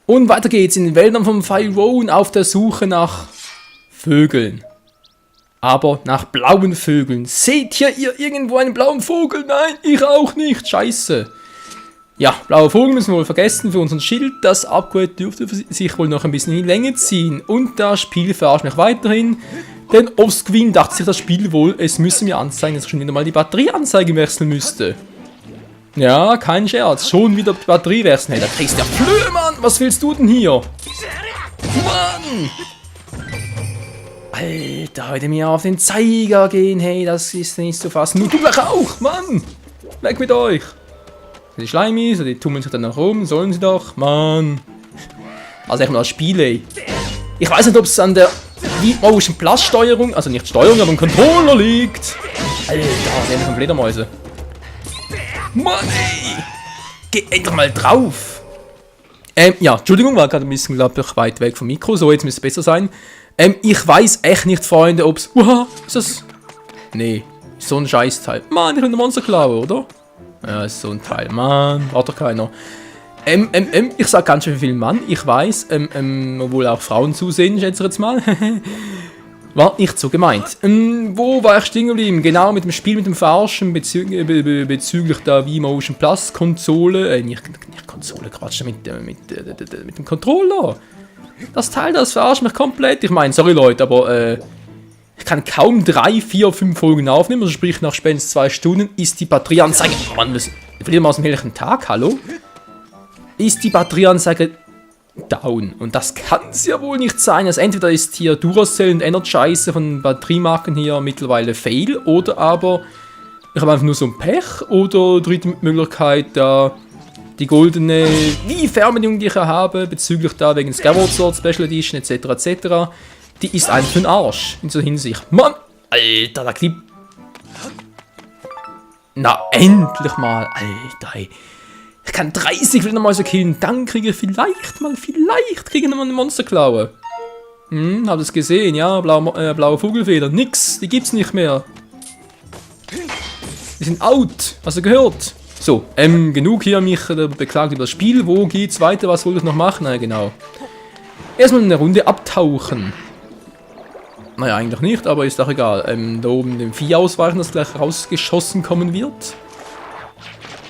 Und weiter geht's in den Wäldern von Faerûn auf der Suche nach Vögeln. Aber nach blauen Vögeln. Seht hier ihr irgendwo einen blauen Vogel? Nein, ich auch nicht. Scheiße. Ja, blaue Vogel müssen wir wohl vergessen für unseren Schild. Das Upgrade dürfte sich wohl noch ein bisschen in die Länge ziehen. Und das Spiel verarscht mich weiterhin. Denn offscreen dachte sich das Spiel wohl, es müsse mir anzeigen, dass ich schon wieder mal die Batterieanzeige wechseln müsste. Ja, kein Scherz. Schon wieder die Batterie wechseln. Hey, da kriegst du ja Flöhe, Mann. Was willst du denn hier? Mann! Alter, heute mir auf den Zeiger gehen. Hey, das ist nicht zu fassen. Du gleich auch, Mann! Weg mit euch! Die Schleimis, die tummeln sich dann noch rum. Sollen sie doch, Mann! Also echt mal das Spiel, ey. Ich weiß nicht, ob es an der Motion Plus Steuerung, also nicht Steuerung, aber im Controller liegt. Alter, die haben schon Fledermäuse. Mann, ey! Geh endlich mal drauf! Ja, Entschuldigung, war gerade ein bisschen, glaube ich, weit weg vom Mikro. So, jetzt müsste es besser sein. Ich weiß echt nicht, Freunde, ob's... ist das... Nee, ist so ein Scheißteil. Mann, ich will ein Monster klauen, oder? Ja, ist so ein Teil. Mann, hat doch keiner. Ich sag ganz schön viel Mann, ich weiß, obwohl auch Frauen zusehen, schätze ich jetzt mal. War nicht so gemeint. Wo war ich stehen geblieben? Genau, mit dem Spiel, mit dem Verarschen bezüglich der V-Motion Plus Konsole. Nicht Konsole, Quatsch, mit dem Controller. Das Teil, das verarscht mich komplett. Ich meine, sorry Leute, aber ich kann kaum 3, 4, 5 Folgen aufnehmen. Also sprich, nach spätestens 2 Stunden ist die Batterieanzeige... Oh Mann, wir verlieren mal aus dem helllichen Tag, hallo? Ist die Batterieanzeige down. Und das kann es ja wohl nicht sein. Also entweder ist hier Duracell und Energizer von Batteriemarken hier mittlerweile fail, oder aber ich habe einfach nur so ein Pech, oder dritte Möglichkeit, da die goldene Fernbedienung, die ich habe, bezüglich da wegen Skyward Sword Special Edition etc. etc., die ist einfach für den Arsch in dieser Hinsicht. Mann! Alter, da klebt... Na, endlich mal! Alter, ey. Ich kann 30 Fledermäuse killen, dann kriege ich vielleicht kriege ich nochmal eine Monsterklaue. Habt ihr es gesehen? Ja, blaue Vogelfeder. Nix, die gibt's nicht mehr. Die sind out, hast du gehört? So, genug hier mich beklagt über das Spiel. Wo geht's weiter? Was wollte ich noch machen? Na genau. Erstmal eine Runde abtauchen. Naja, eigentlich nicht, aber ist doch egal. Da oben dem Vieh ausweichen, das gleich rausgeschossen kommen wird.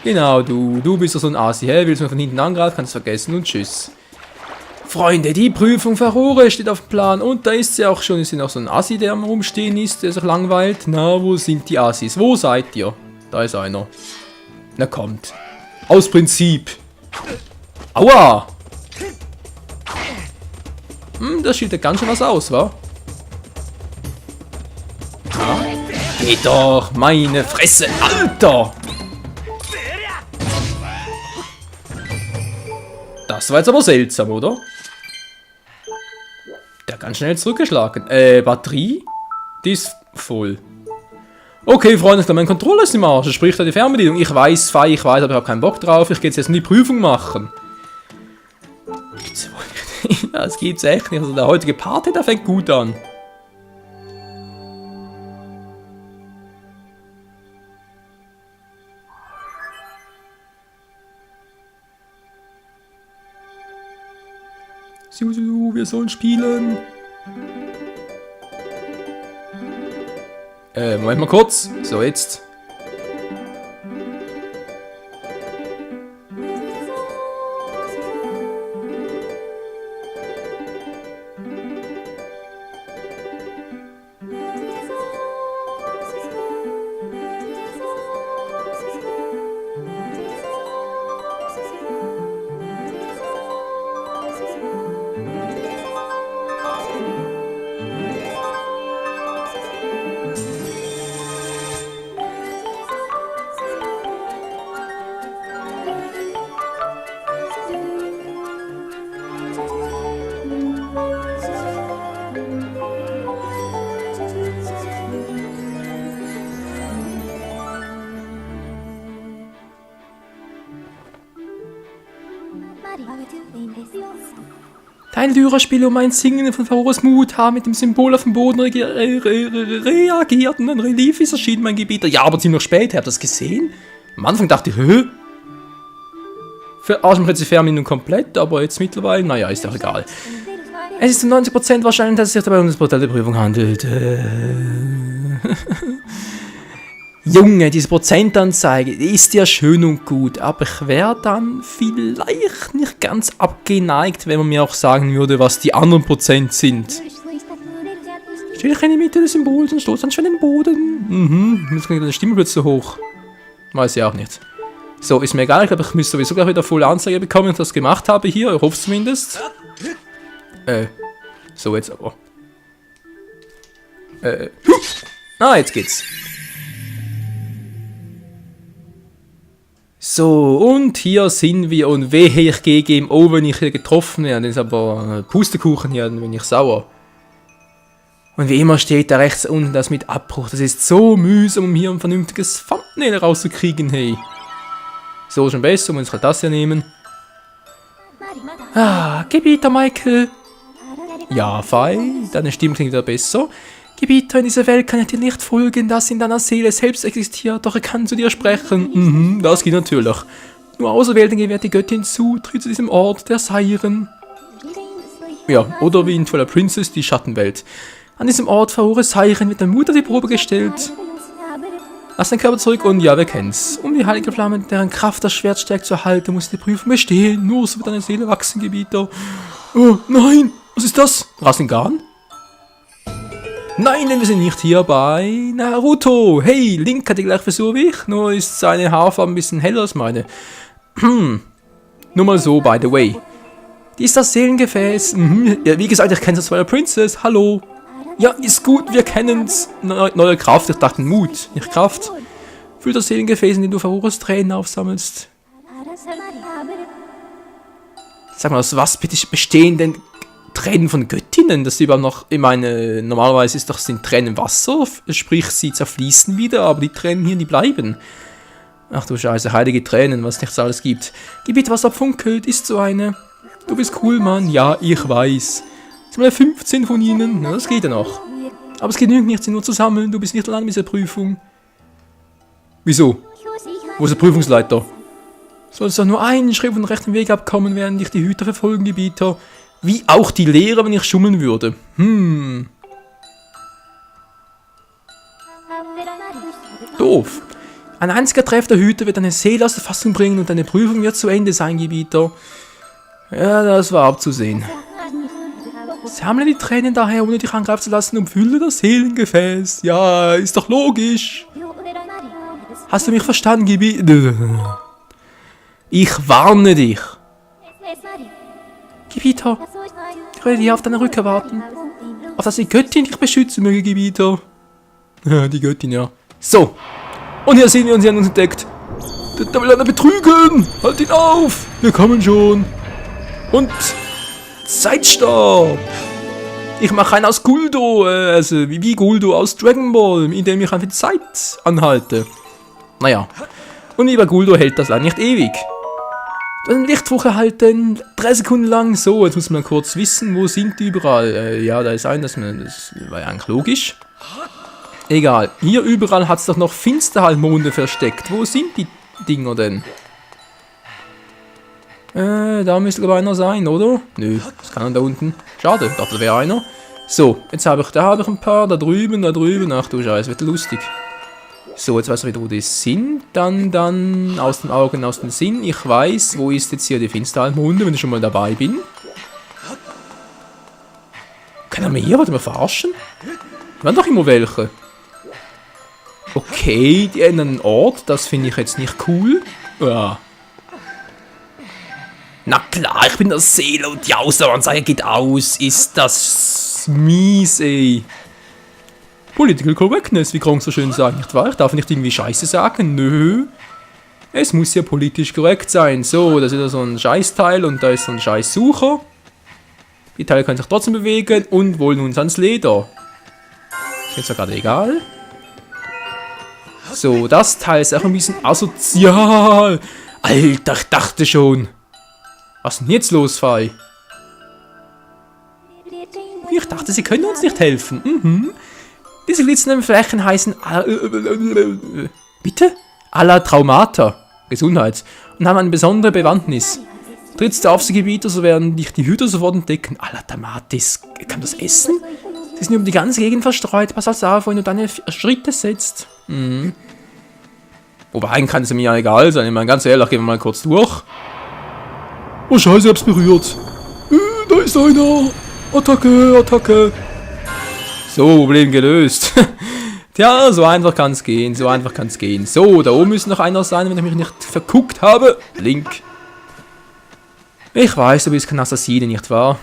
Genau, du bist ja so ein Asi, hä? Willst du mir von hinten angreifen? Kannst du vergessen und tschüss. Freunde, die Prüfung für Rohre steht auf dem Plan und da ist sie auch schon. Ist noch so ein Asi, der am Rumstehen ist, der sich langweilt. Na, wo sind die Asis? Wo seid ihr? Da ist einer. Na kommt. Aus Prinzip. Aua! Das sieht ja ganz schön was aus, wa? Ja. Geht doch, meine Fresse, Alter! Das war jetzt aber seltsam, oder? Der hat ganz schnell zurückgeschlagen. Batterie? Die ist voll. Okay, Freunde, ich glaube, mein Controller ist im Arsch. Er spricht da die Fernbedienung. Ich weiß, aber ich habe keinen Bock drauf. Ich gehe jetzt in die Prüfung machen. Das gibt's echt nicht. Also der heutige Part, der fängt gut an. Wir sollen spielen. Moment mal kurz. So, jetzt. Dein Lyra-Spiel um ein Singen von Faroras Mutha mit dem Symbol auf dem Boden reagiert und ein Relief ist erschienen, mein Gebieter. Ja, aber ziemlich spät, habt ihr das gesehen? Am Anfang dachte ich, hä? Verarschen wir jetzt die Fernbedienung komplett, aber jetzt mittlerweile, naja, ist doch egal. Es ist zu 90% wahrscheinlich, dass es sich dabei um das Portal der Prüfung handelt. Junge, diese Prozentanzeige ist ja schön und gut, aber ich wäre dann vielleicht nicht ganz abgeneigt, wenn man mir auch sagen würde, was die anderen Prozent sind. Stehe ich in der Mitte des Symbols und stoße dann schon den Boden. Jetzt kriege ich die Stimme plötzlich so hoch. Weiß ich auch nicht. So, ist mir egal, ich glaube, ich müsste sowieso gleich wieder volle Anzeige bekommen, wenn ich das gemacht habe hier, ich hoffe es zumindest. So jetzt aber. Jetzt geht's. So, und hier sind wir und wehe, ich gehe GMO, wenn ich hier getroffen werde. Das ist aber Pustekuchen hier, dann bin ich sauer. Und wie immer steht da rechts unten das mit Abbruch. Das ist so mühsam, um hier ein vernünftiges Thumbnail rauszukriegen, hey. So, schon besser, muss ich halt das hier nehmen. Gebieter Michael. Ja, fein, deine Stimme klingt wieder besser. Gebieter, in dieser Welt kann ich dir nicht folgen, das in deiner Seele selbst existiert, doch er kann zu dir sprechen. Das geht natürlich. Nur Auserwählten gewährt die Göttin Zutritt zu diesem Ort der Siren. Ja, oder wie in Twilight Princess, die Schattenwelt. An diesem Ort verhore Siren wird der Mutter die Probe gestellt. Lass den Körper zurück und ja, wir kennen's. Um die heilige Flamme, deren Kraft das Schwert stärkt, zu erhalten, muss die Prüfung bestehen. Nur so wird deine Seele wachsen, Gebieter. Oh, nein! Was ist das? Rasengan? Nein, denn wir sind nicht hier bei Naruto. Hey, Link hat die gleiche Frisur wie ich, nur ist seine Haarfarbe ein bisschen heller als meine. Nur mal so, by the way. Die ist das Seelengefäß. Ja, wie gesagt, ich kenne das Twilight Princess. Hallo. Ja, ist gut, wir kennen's. Neue Kraft, ich dachte Mut, nicht Kraft. Fühl das Seelengefäß, in dem du Verhores Tränen aufsammelst. Sag mal, aus was bitte bestehen denn Tränen von Göttinnen? Das überhaupt noch, ich meine, normalerweise sind Tränen Wasser, sprich sie zerfließen wieder, aber die Tränen hier, die bleiben. Ach du Scheiße, heilige Tränen, was nichts alles gibt. Gebiet, was abfunkelt, ist so eine. Du bist cool, Mann. Ja, ich weiß. Jetzt mal 15 von ihnen, na, das geht ja noch. Aber es genügt nicht, sie nur zu sammeln, du bist nicht allein mit dieser Prüfung. Wieso? Wo ist der Prüfungsleiter? Sollst doch nur einen Schritt von rechten Weg abkommen, während dich die Hüter verfolgen, Gebieter. Wie auch die Lehrer, wenn ich schummeln würde. Doof. Ein einziger Treff der Hüter wird deine Seele aus der Fassung bringen und deine Prüfung wird zu Ende sein, Gebieter. Ja, das war abzusehen. Sammle die Tränen daher, ohne dich angreifen zu lassen, und fülle das Seelengefäß. Ja, ist doch logisch. Hast du mich verstanden, Gebieter? Ich warne dich. Gebieter, ich werde hier auf deine Rückkehr warten. Auf dass die Göttin dich beschützen möge, Gebieter. Ja, die Göttin, ja. So. Und hier sehen wir uns, entdeckt. Da will einer betrügen. Halt ihn auf. Wir kommen schon. Und Zeitstopp. Ich mache einen aus Guldo, also wie Guldo aus Dragon Ball, indem ich einfach die Zeit anhalte. Naja. Und wie bei Guldo hält das lang nicht ewig. Dann Lichtwoche erhalten, 3 Sekunden lang. So, jetzt muss man kurz wissen, wo sind die überall. Ja, da ist ein, das war ja eigentlich logisch. Egal, hier überall hat es doch noch Finsterhalbmonde versteckt. Wo sind die Dinger denn? Da müsste glaube ich einer sein, oder? Nö, das kann er da unten. Schade, ich dachte, da wäre einer. So, jetzt habe ich ein paar, da drüben. Ach du Scheiße, wird lustig. So, jetzt weiß ich wieder, wo die sind. Dann, aus den Augen, aus dem Sinn. Ich weiß, wo ist jetzt hier die Finsterhalbmonde, wenn ich schon mal dabei bin. Kann er mir hier, warte mal, verarschen? Da waren doch immer welche. Okay, die ändern den Ort, das finde ich jetzt nicht cool. Ja. Na klar, ich bin der Seele und die Außeranzeige geht aus. Ist das mies, ey. Political Correctness, wie Kronk so schön sagt, nicht wahr? Ich darf nicht irgendwie Scheiße sagen, nö. Es muss ja politisch korrekt sein. So, da ist wieder so ein Scheißteil und da ist so ein Scheißsucher. Die Teile können sich trotzdem bewegen und wollen uns ans Leder. Ist jetzt ja gerade egal. So, das Teil ist auch ein bisschen asozial. Alter, ich dachte schon. Was ist denn jetzt los, Fei? Ich dachte, sie können uns nicht helfen. Diese glitzernden Flächen heißen... Bitte? Alla Traumata. Gesundheit. Und und haben eine besondere Bewandtnis. Trittst du auf sie Gebieter, so werden dich die Hüter sofort entdecken. Alter Matis, kann das essen? Sie sind über die ganze Gegend verstreut. Pass auf, wenn du deine Schritte setzt. Mhm. Wobei, eigentlich kann es mir ja egal sein. Ich meine, ganz ehrlich, gehen wir mal kurz durch. Oh Scheiße, ich hab's berührt. Da ist einer. Attacke, Attacke. So, Problem gelöst. Tja, so einfach kann's gehen, so einfach kann's gehen. So, da oben müsste noch einer sein, wenn ich mich nicht verguckt habe. Link. Ich weiß, du bist kein Assassine, nicht wahr?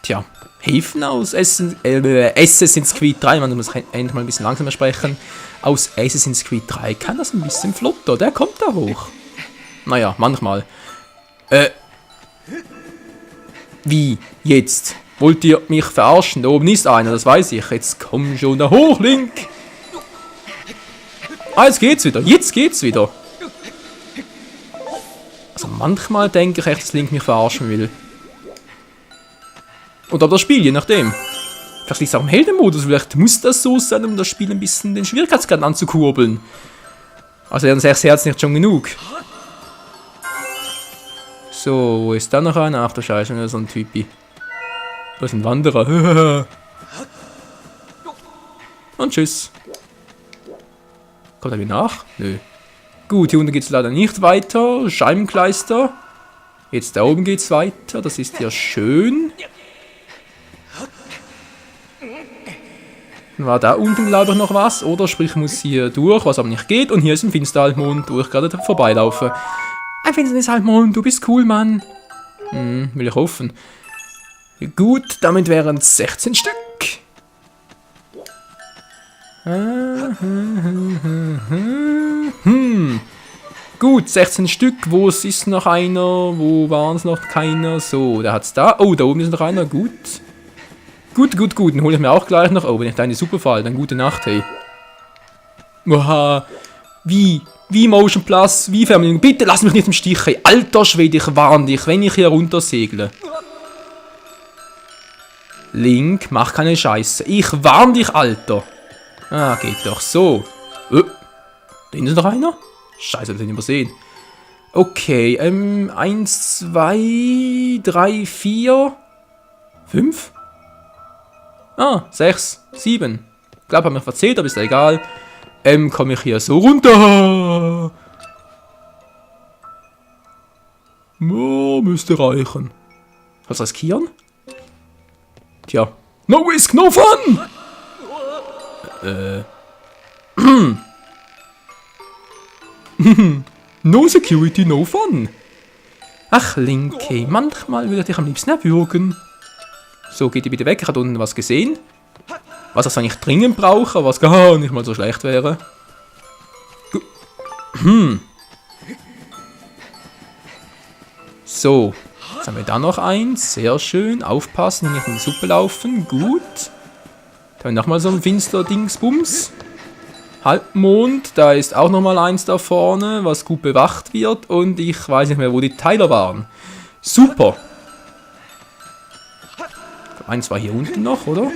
Tja, Häfen aus Assassin's Creed 3, man muss endlich mal ein bisschen langsamer sprechen. Aus Assassin's Creed 3 kann das ein bisschen flotter, der kommt da hoch. Naja, manchmal. Wie? Jetzt? Wollt ihr mich verarschen? Da oben ist einer, das weiß ich. Jetzt komm schon da hoch, Link. Ah, jetzt geht's wieder. Jetzt geht's wieder. Also manchmal denke ich echt, dass Link mich verarschen will. Oder das Spiel, je nachdem. Vielleicht liegt es auch im Heldenmodus. Vielleicht muss das so sein, um das Spiel ein bisschen den Schwierigkeitsgrad anzukurbeln. Also wären 6 Herzen nicht schon genug. So, wo ist da noch einer? Ach du Scheiße, so ein Typi. Da ist ein Wanderer. Und tschüss. Kommt er wieder nach? Nö. Gut, hier unten geht es leider nicht weiter. Scheibenkleister. Jetzt da oben geht es weiter. Das ist ja schön. Dann war da unten, glaube ich, noch was. Oder sprich, muss hier durch, was aber nicht geht. Und hier ist ein Finsterhalbmond, wo ich gerade vorbeilaufe. Ein Finsternishalbmond, du bist cool, Mann. Will ich hoffen. Gut, damit wären es 16 Stück. Gut, 16 Stück. Wo ist noch einer? Wo waren es noch keiner? So, da hat's da. Oh, da oben ist noch einer. Gut. Gut. Den hole ich mir auch gleich noch. Oh, wenn ich da eine super fall, dann gute Nacht, hey. Oha. Wie Motion Plus, wie Fernbedienung. Bitte lass mich nicht im Stich, hey. Alter Schwede, ich warne dich, wenn ich hier runter segle. Link, mach keine Scheiße. Ich warne dich, Alter. Ah, geht doch so. Da ist noch einer? Scheiße, das hab ich übersehen. Okay, 1, 2, 3, 4, 5? Ah, 6, 7. Ich glaube, ich habe mich verzählt, aber ist ja egal. Komme ich hier so runter. Oh, müsste reichen. Was riskieren? Tja. No risk, no fun! No security, no fun. Ach, Linky, manchmal würde ich dich am liebsten erwürgen. So, geht ihr bitte weg, ich habe unten was gesehen. Was ich eigentlich dringend brauche, was gar nicht mal so schlecht wäre. So, jetzt haben wir da noch eins. Sehr schön. Aufpassen, nicht in die Suppe laufen. Gut. Dann haben wir nochmal so ein Finster-Dingsbums. Halbmond, da ist auch nochmal eins da vorne, was gut bewacht wird. Und ich weiß nicht mehr, wo die Teiler waren. Super. Eins war hier unten noch, oder?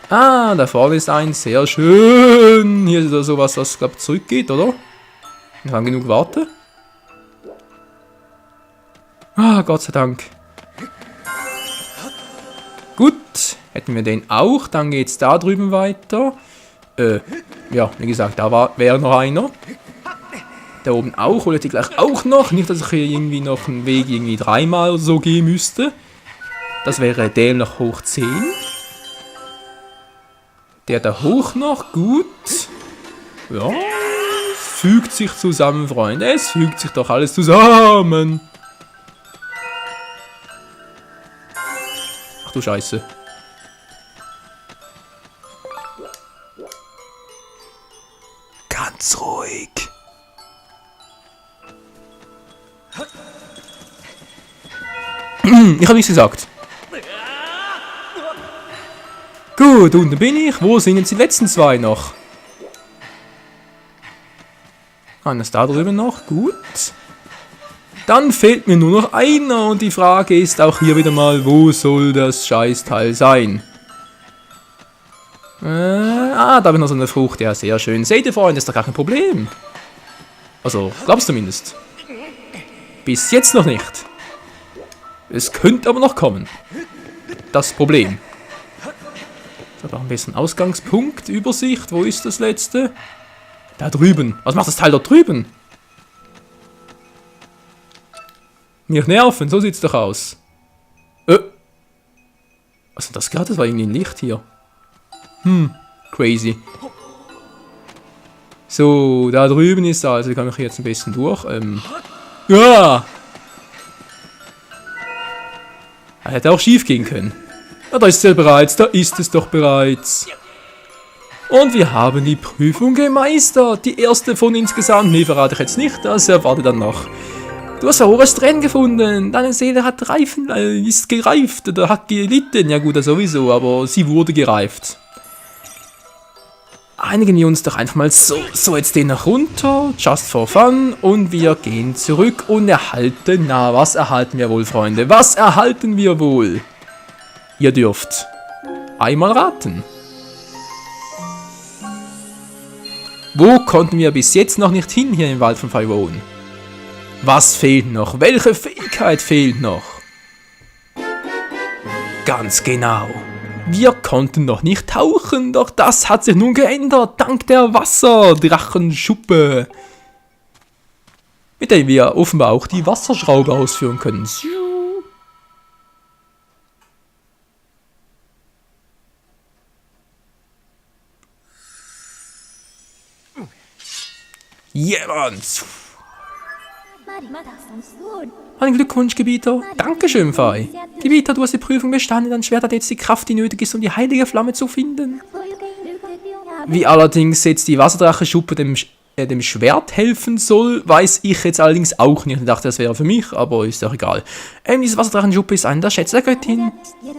Ah, da vorne ist eins. Sehr schön. Hier ist da sowas, was, glaube ich, zurückgeht, oder? Ich kann genug warten. Ah, Gott sei Dank. Gut, hätten wir den auch. Dann geht's da drüben weiter. Ja, wie gesagt, da wäre noch einer. Da oben auch, hole ich die gleich auch noch. Nicht, dass ich hier irgendwie noch einen Weg irgendwie 3-mal oder so gehen müsste. Das wäre der noch hoch 10. Der da hoch noch, gut. Ja, es fügt sich zusammen, Freunde. Es fügt sich doch alles zusammen. Ach du Scheiße. Ganz ruhig. Ich habe nichts gesagt. Gut, unten bin ich. Wo sind jetzt die letzten zwei noch? Einer ist da drüben noch. Gut. Dann fehlt mir nur noch einer. Und die Frage ist auch hier wieder mal, wo soll das Scheißteil sein? Da habe ich noch so eine Frucht. Ja, sehr schön. Seht ihr, Freunde, ist doch gar kein Problem. Also, glaub's zumindest. Bis jetzt noch nicht. Es könnte aber noch kommen. Das Problem. So, noch ein bisschen Ausgangspunkt, Übersicht. Wo ist das letzte? Da drüben. Was macht das Teil dort drüben? Mich nerven, so sieht's doch aus. Was ist das gerade? Das war irgendwie ein Licht hier. Crazy. So, da drüben ist er. Also kann ich jetzt ein bisschen durch. Ja! Das hätte auch schief gehen können. Ja, da ist es ja bereits. Da ist es doch bereits. Und wir haben die Prüfung gemeistert. Die erste von insgesamt. Nee, verrate ich jetzt nicht. Das erwarte dann noch. Du hast verlorenes Tränen gefunden. Deine Seele hat reifen, ist gereift oder hat gelitten. Ja gut, das sowieso, aber sie wurde gereift. Einigen wir uns doch einfach mal so jetzt den noch runter, just for fun, und wir gehen zurück und erhalten, na, was erhalten wir wohl, Freunde? Was erhalten wir wohl? Ihr dürft einmal raten. Wo konnten wir bis jetzt noch nicht hin hier im Wald von Faerûn? Was fehlt noch? Welche Fähigkeit fehlt noch? Ganz genau. Wir konnten noch nicht tauchen, doch das hat sich nun geändert, dank der Wasserdrachenschuppe. Mit der wir offenbar auch die Wasserschraube ausführen können. Jemand! Ein Glückwunsch, Gebieter. Dankeschön, Fei. Gebieter, du hast die Prüfung bestanden, dein Schwert hat jetzt die Kraft, die nötig ist, um die heilige Flamme zu finden. Wie allerdings jetzt die Wasserdrachenschuppe dem Schwert helfen soll, weiß ich jetzt allerdings auch nicht. Ich dachte, das wäre für mich, aber ist auch egal. Diese Wasserdrachenschuppe ist einer der Schätze der Göttin.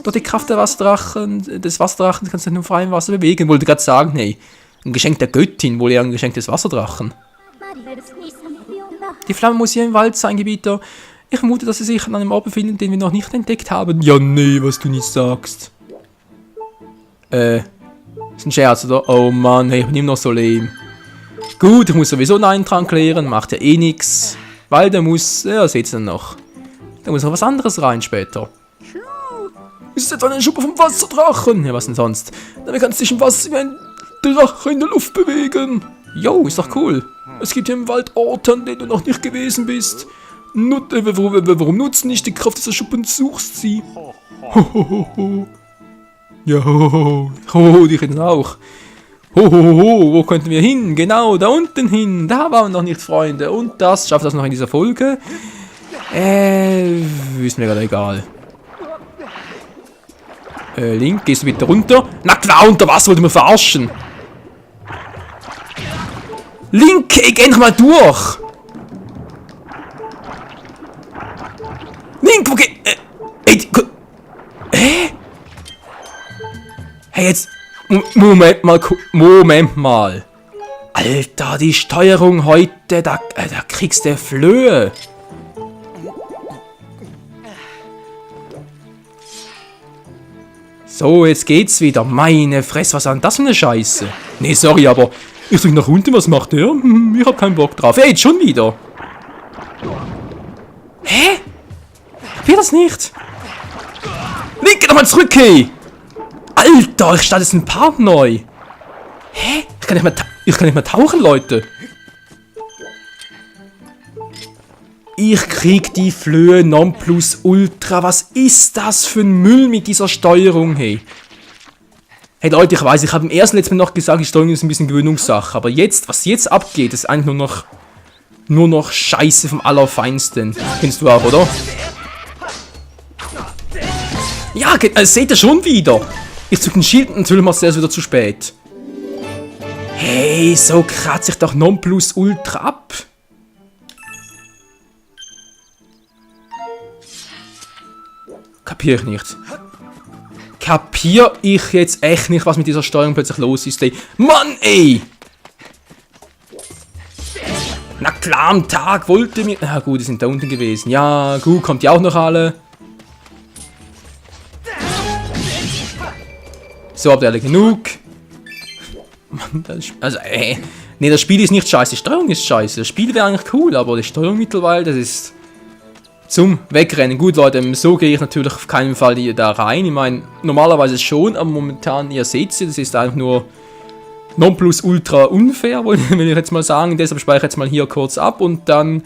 Durch die Kraft des Wasserdrachen kannst du nur frei im Wasser bewegen. Wollte gerade sagen, hey, ein Geschenk der Göttin, wohl eher ein Geschenk des Wasserdrachen. Die Flamme muss hier im Wald sein, Gebieter. Ich vermute, dass sie sich an einem Ort befindet, den wir noch nicht entdeckt haben. Ja, nee, was du nicht sagst. Ist ein Scherz, oder? Oh Mann, hey, ich bin immer noch so lame. Gut, ich muss sowieso einen Eintrag klären, macht ja eh nix. Weil der muss, ja, seht's dann noch. Da muss noch was anderes rein später. Ist es etwa eine Schuppe vom Wasserdrachen? Ja, was denn sonst? Damit kannst du dich im Wasser wie ein Drache in der Luft bewegen. Jo, ist doch cool. Es gibt hier im Wald Orte, an denen du noch nicht gewesen bist. Warum nutzt nicht die Kraft dieser Schuppe und suchst sie? Hohoho. Ja, hohoho, die reden auch. Hohoho, wo könnten wir hin? Genau, da unten hin. Da waren wir noch nicht, Freunde. Und das schafft das noch in dieser Folge. Ist mir gerade egal. Link, gehst du bitte runter? Na klar, unter Wasser, wollte mir verarschen. Link, ich geh noch mal durch. Link, wo geht... Hey, jetzt... Moment mal. Alter, die Steuerung heute, da kriegst du Flöhe. So, jetzt geht's wieder. Meine Fresse, was ist denn das für eine Scheiße? Nee, sorry, aber... Ich drück nach unten, was macht der? Ich hab keinen Bock drauf. Hey, jetzt schon wieder. Hä? Will das nicht? Link, geh doch mal zurück, hey! Alter, ich starte jetzt ein Part neu. Hä? Ich kann nicht mehr tauchen, Leute. Ich krieg die Flöhe Nonplusultra. Was ist das für ein Müll mit dieser Steuerung, hey? Hey Leute, ich weiß, ich habe im ersten Let's Play noch gesagt, die Steuerung ist ein bisschen Gewöhnungssache. Aber jetzt, was jetzt abgeht, ist eigentlich nur noch Scheiße vom Allerfeinsten. Kennst du auch, oder? Ja, seht ihr schon wieder. Ich zück den Schild und natürlich macht es erst wieder zu spät. Hey, so kratze ich doch Nonplusultra ab. Kapier ich nicht. Kapier ich jetzt echt nicht, was mit dieser Steuerung plötzlich los ist, ey. Mann, ey! Na klar, am Tag wollte mir... Na gut, die sind da unten gewesen. Ja, gut, kommt die auch noch alle. So, habt ihr alle genug? Mann, das ist... Also, Ne, das Spiel ist nicht scheiße, die Steuerung ist scheiße. Das Spiel wäre eigentlich cool, aber die Steuerung mittlerweile, das ist zum Wegrennen. Gut, Leute, so gehe ich natürlich auf keinen Fall hier da rein. Ich meine, normalerweise schon, aber momentan, ihr seht es, das ist einfach nur nonplusultra unfair, will ich jetzt mal sagen. Deshalb speichere ich jetzt mal hier kurz ab und dann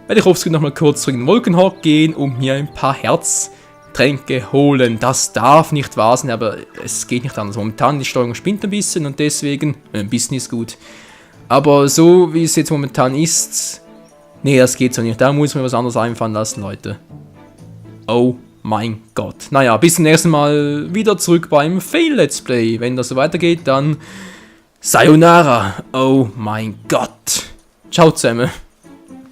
werde ich offscreen nochmal kurz zurück in den Wolkenhawk gehen, um mir ein paar Herztränke holen. Das darf nicht wahr sein, aber es geht nicht anders. Momentan die Steuerung spinnt ein bisschen und deswegen, ein bisschen ist gut. Aber so wie es jetzt momentan ist, nee, das geht so nicht. Da muss man was anderes einfallen lassen, Leute. Oh mein Gott. Naja, bis zum nächsten Mal wieder zurück beim Fail-Let's Play. Wenn das so weitergeht, dann Sayonara. Oh mein Gott. Ciao zusammen.